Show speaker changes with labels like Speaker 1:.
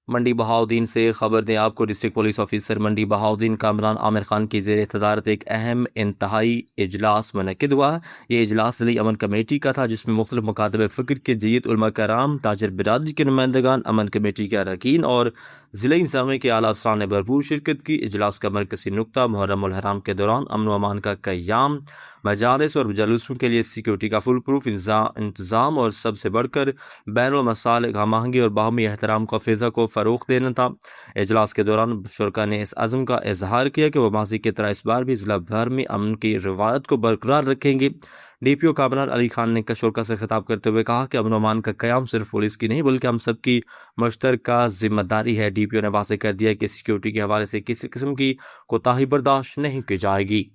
Speaker 1: मंडी बहाउद्दीन से खबर दें आपको। डिस्ट्रिक्ट पुलिस ऑफिसर मंडी बहाउद्दीन कामरान आमिर खान की ज़ेर सदारत एक अहम इंतहाई इजलास मुनक़िद हुआ। ये इजलास ज़िली अमन कमेटी का था, जिसमें मुख्तलिफ मकातब फ़िक्र के जय्यद उलमा कराम, ताजर बिरादरी के नुमाइंदगान, अमन कमेटी के अरकान और ज़िले इंतज़ामिया के आला अफसरान ने भरपूर शिरकत की। इजलास का मरकज़ी नुक्ता मुहर्रम उल हराम के दौरान अमन व अमान का क़याम, मजालिस और जुलूसों के लिए सिक्योरिटी का फुल प्रूफ इंतज़ाम और सबसे बढ़कर बैनुल मसालिक हमाहंगी और बाहमी एहतराम का फ़िज़ा को फ़रोग़ देना था। इजलास के दौरान शुरका ने इस अज़्म का इजहार किया कि वह माज़ी की तरह इस बार भी ज़िला भर में अमन की रवायत को बरकरार रखेंगे। DPO कामरान अली खान ने शुरका से खिताब करते हुए कहा कि अमन अमान का क़याम सिर्फ पुलिस की नहीं बल्कि हम सबकी मुश्तरका जिम्मेदारी है। DPO ने वाज़ेह कर दिया कि सिक्योरिटी के हवाले से किसी किस्म की कोताही बर्दाश्त नहीं की जाएगी।